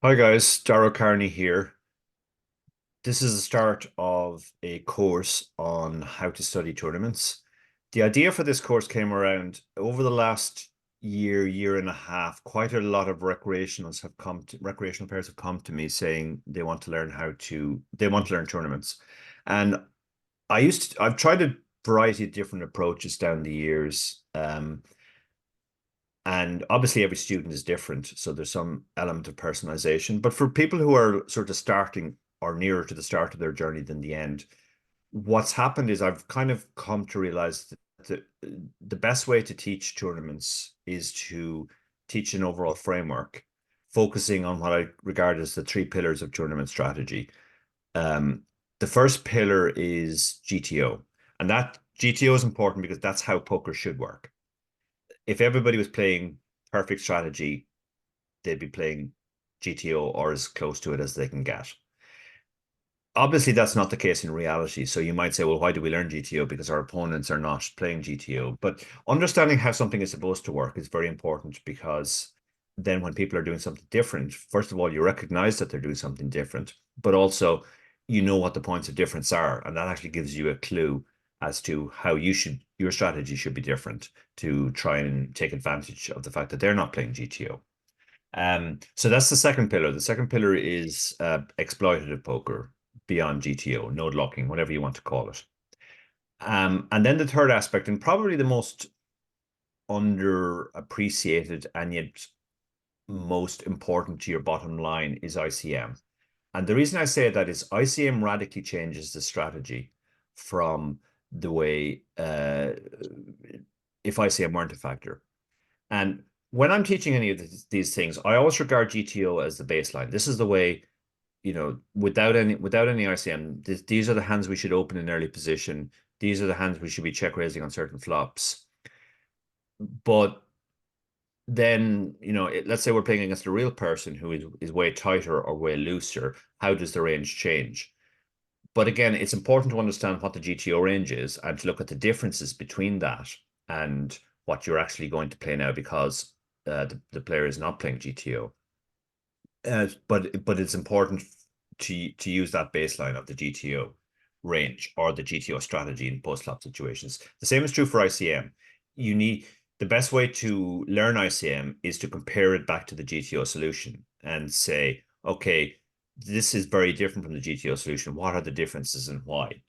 Hi guys, Darrow Carney here. This is the start of a course on how to study tournaments. The idea for this course came around over the last year and a half. Quite a lot of recreational players have come to me saying they want to learn tournaments. And I've tried a variety of different approaches down the years. And obviously, every student is different. So there's some element of personalization. But for people who are sort of starting or nearer to the start of their journey than the end, what's happened is I've kind of come to realize that the best way to teach tournaments is to teach an overall framework, focusing on what I regard as the three pillars of tournament strategy. Um, the first pillar is GTO, and that GTO is important because that's how poker should work. If everybody was playing perfect strategy, they'd be playing GTO or as close to it as they can get. Obviously, that's not the case in reality. So you might say, well, why do we learn GTO? Because our opponents are not playing GTO. But understanding how something is supposed to work is very important because then when people are doing something different, first of all, you recognize that they're doing something different, but also you know what the points of difference are. And that actually gives you a clue as to how your strategy should be different to try and take advantage of the fact that they're not playing GTO. So that's the second pillar. The second pillar is exploitative poker beyond GTO, node locking, whatever you want to call it. And then the third aspect, and probably the most underappreciated and yet most important to your bottom line, is ICM. And the reason I say that is ICM radically changes the strategy from the way if ICM weren't a factor. And when I'm teaching any of these things, I always regard GTO as the baseline. This is the way, without any ICM, these are the hands we should open in early position. These are the hands we should be check raising on certain flops. But then, let's say we're playing against a real person who is way tighter or way looser. How does the range change? But again, it's important to understand what the GTO range is and to look at the differences between that and what you're actually going to play now because the player is not playing GTO. But it's important to use that baseline of the GTO range or the GTO strategy in post-flop situations. The same is true for ICM. You need the best way to learn ICM is to compare it back to the GTO solution and say, okay, this is very different from the GTO solution. What are the differences and why?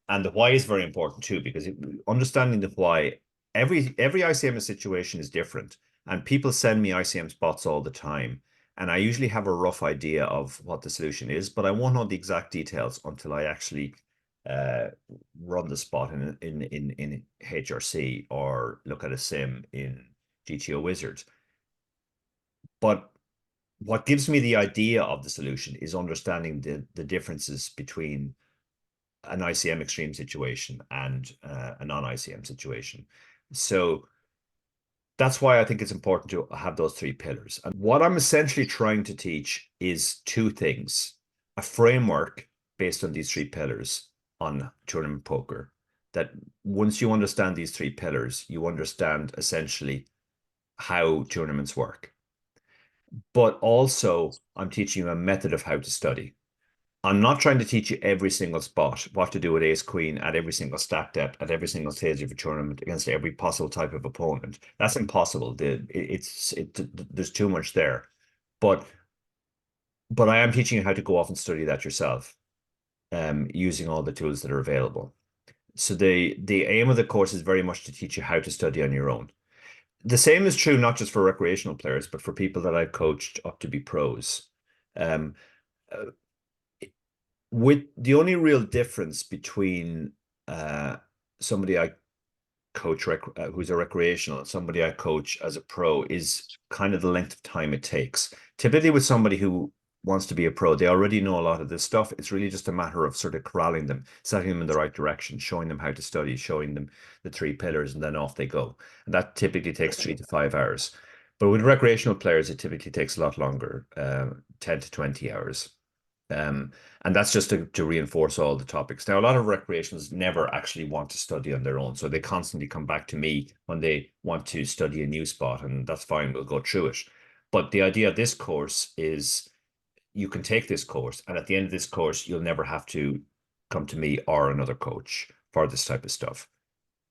And the why is very important too, because understanding the why, every ICM situation is different. And people send me ICM spots all the time. And I usually have a rough idea of what the solution is, but I won't know the exact details until I actually uh, run the spot in HRC or look at a sim in GTO Wizard. But what gives me the idea of the solution is understanding the differences between an ICM extreme situation and a non-ICM situation. So that's why I think it's important to have those three pillars. And what I'm essentially trying to teach is two things: a framework based on these three pillars on tournament poker. That once you understand these three pillars, you understand essentially how tournaments work. But also, I'm teaching you a method of how to study. I'm not trying to teach you every single spot, what to do with ace queen at every single stack depth, at every single stage of a tournament against every possible type of opponent. That's impossible. There's too much there. But I am teaching you how to go off and study that yourself, using all the tools that are available. So the aim of the course is very much to teach you how to study on your own. The same is true not just for recreational players, but for people that I've coached up to be pros. Um, uh, with the only real difference between uh, somebody I coach who's a recreational and somebody I coach as a pro is kind of the length of time it takes. Typically, with somebody who wants to be a pro, they already know a lot of this stuff. It's really just a matter of sort of corralling them, setting them in the right direction, showing them how to study, showing them the three pillars, and then off they go. And that typically takes 3 to 5 hours. But with recreational players, it typically takes a lot longer, 10 to 20 hours. Um, and that's just to reinforce all the topics. Now, a lot of recreations never actually want to study on their own. So they constantly come back to me when they want to study a new spot, and that's fine. We'll go through it. But the idea of this course is you can take this course, and at the end of this course, you'll never have to come to me or another coach for this type of stuff.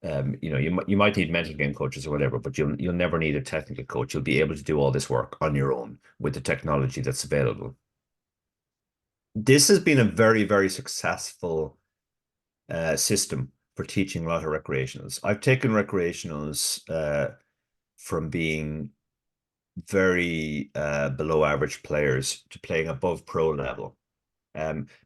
You might need mental game coaches or whatever, but you'll never need a technical coach. You'll be able to do all this work on your own with the technology that's available. This has been a very, very successful system for teaching a lot of recreationals. I've taken recreationals from being very below average players to playing above pro level.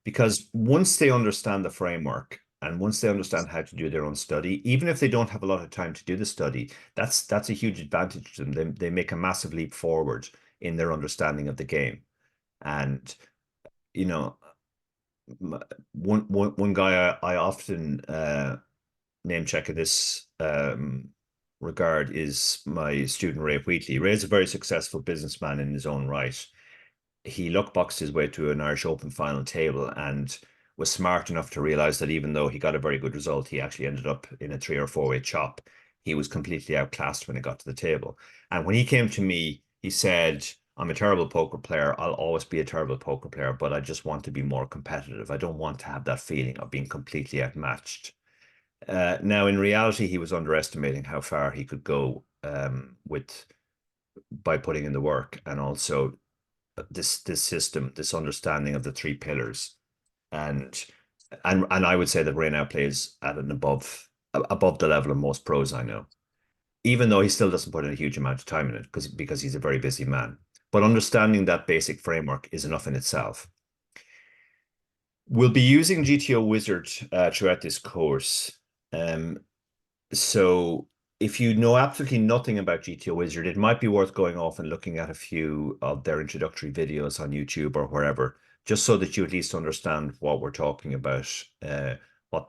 Because once they understand the framework and once they understand how to do their own study, even if they don't have a lot of time to do the study, that's a huge advantage to them. They make a massive leap forward in their understanding of the game. And you know, one guy I often name check in this regard is my student Ray Wheatley. Ray's a very successful businessman in his own right. He luckboxed his way to an Irish Open final table and was smart enough to realize that even though he got a very good result, he actually ended up in a 3 or 4 way chop. He was completely outclassed when he got to the table. And when he came to me, he said, I'm a terrible poker player. I'll always be a terrible poker player, but I just want to be more competitive. I don't want to have that feeling of being completely outmatched. Now, in reality, he was underestimating how far he could go with by putting in the work, and also this system, this understanding of the three pillars, and and I would say that Ray now plays at an above the level of most pros I know, even though he still doesn't put in a huge amount of time in it because he's a very busy man. But understanding that basic framework is enough in itself. We'll be using GTO Wizard throughout this course. Um, so if you know absolutely nothing about GTO Wizard, it might be worth going off and looking at a few of their introductory videos on YouTube or wherever, just so that you at least understand what we're talking about. What,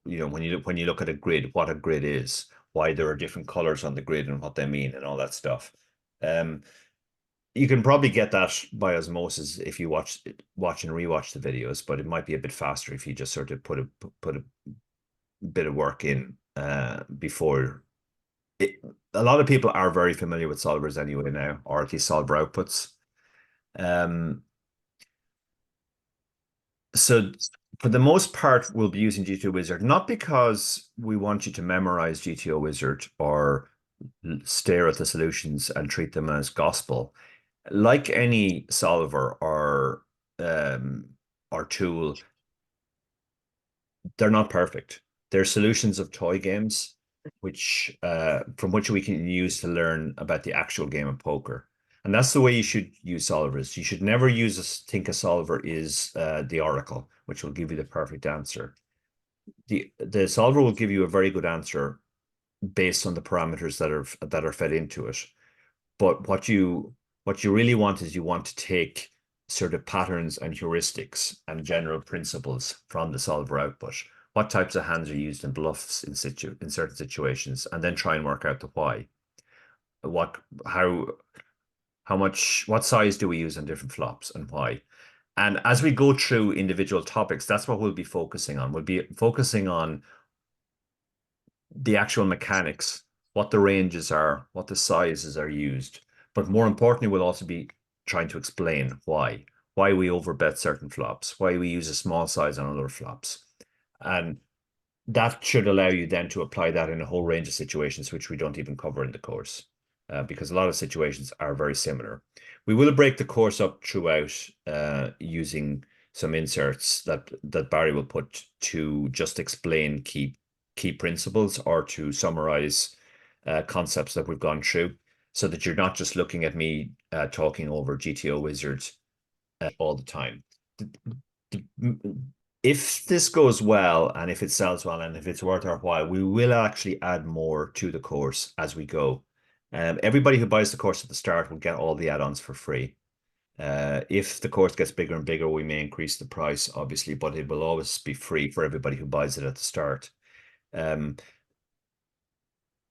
when you look at a grid, what a grid is, why there are different colors on the grid and what they mean, and all that stuff. You can probably get that by osmosis if you watch and rewatch the videos, but it might be a bit faster if you just sort of put a bit of work in before it. A lot of people are very familiar with solvers anyway now, or at least solver outputs. So for the most part, we'll be using GTO Wizard, not because we want you to memorize GTO Wizard or stare at the solutions and treat them as gospel. Like any solver or tool, they're not perfect. They're solutions of toy games, which from which we can use to learn about the actual game of poker. And that's the way you should use solvers. You should never think a solver is the oracle, which will give you the perfect answer. The solver will give you a very good answer based on the parameters that are fed into it. But what you really want is you want to take sort of patterns and heuristics and general principles from the solver output. What types of hands are used in bluffs in certain situations, and then try and work out the why. What size do we use on different flops and why? And as we go through individual topics, that's what we'll be focusing on. We'll be focusing on the actual mechanics, what the ranges are, what the sizes are used. But more importantly, we'll also be trying to explain why we overbet certain flops, why we use a small size on other flops. And that should allow you then to apply that in a whole range of situations, which we don't even cover in the course, because a lot of situations are very similar. We will break the course up throughout using some inserts that Barry will put to just explain key principles or to summarize concepts that we've gone through, so that you're not just looking at me talking over GTO Wizards all the time. If this goes well and if it sells well and if it's worth our while, we will actually add more to the course as we go. Everybody who buys the course at the start will get all the add-ons for free. If the course gets bigger and bigger, we may increase the price, obviously, but it will always be free for everybody who buys it at the start.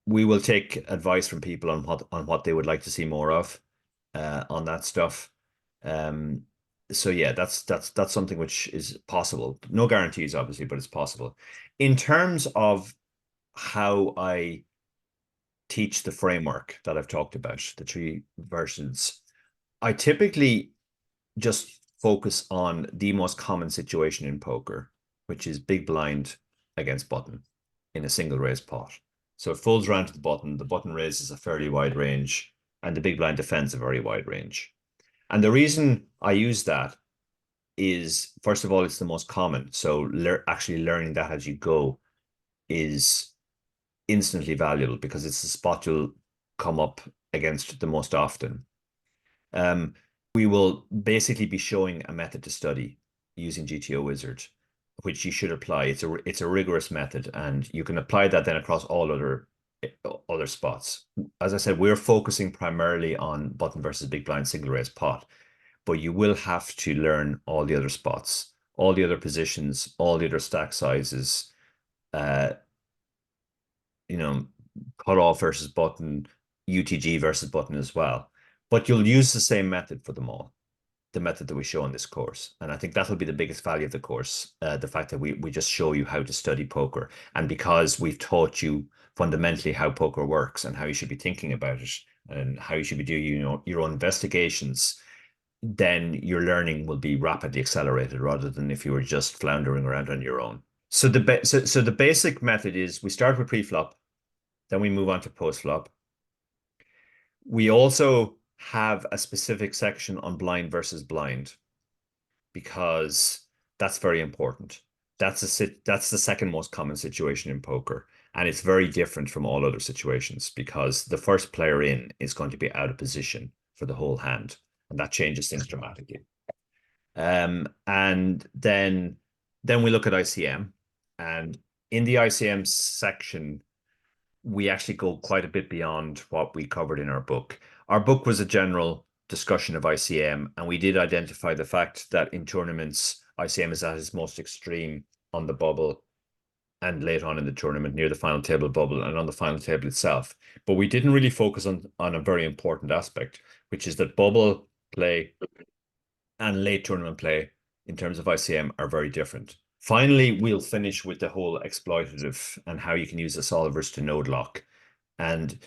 We will take advice from people on what they would like to see more of on that stuff. So yeah, that's something which is possible. No guarantees, obviously, but it's possible. In terms of how I teach the framework that I've talked about, the three versions, I typically just focus on the most common situation in poker, which is big blind against button in a single raise pot. So it folds around to the button raises a fairly wide range, and the big blind defends a very wide range. And the reason I use that is, first of all, it's the most common. So actually learning that as you go is instantly valuable because it's the spot you'll come up against the most often. We will basically be showing a method to study using GTO Wizard, which you should apply. It's a rigorous method, and you can apply that then across all other spots. As I said, we're focusing primarily on button versus big blind single raise pot, but you will have to learn all the other spots, all the other positions, all the other stack sizes, cut off versus button, UTG versus button as well. But you'll use the same method for them all, the method that we show in this course. And I think that'll be the biggest value of the course, the fact that we just show you how to study poker. And because we've taught you fundamentally how poker works and how you should be thinking about it and how you should be doing your own investigations, then your learning will be rapidly accelerated rather than if you were just floundering around on your own. So the basic method is we start with pre-flop, then we move on to post-flop. We also have a specific section on blind versus blind because that's very important. That's the second most common situation in poker, and it's very different from all other situations because the first player in is going to be out of position for the whole hand, and that changes things dramatically. And then we look at ICM, and in the ICM section, we actually go quite a bit beyond what we covered in our book. Our book was a general discussion of ICM, and we did identify the fact that in tournaments, ICM is at its most extreme on the bubble and late on in the tournament, near the final table bubble and on the final table itself. But we didn't really focus on a very important aspect, which is that bubble play and late tournament play in terms of ICM are very different. Finally, we'll finish with the whole exploitative and how you can use the solvers to node lock. And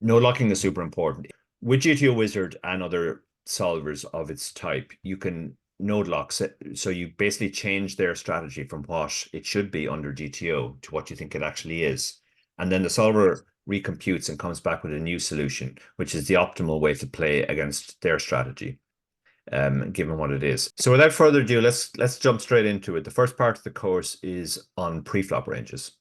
node locking is super important. With GTO Wizard and other solvers of its type, you can node lock. So you basically change their strategy from what it should be under GTO to what you think it actually is. And then the solver recomputes and comes back with a new solution, which is the optimal way to play against their strategy. Given what it is. So without further ado, let's jump straight into it. The first part of the course is on pre-flop ranges.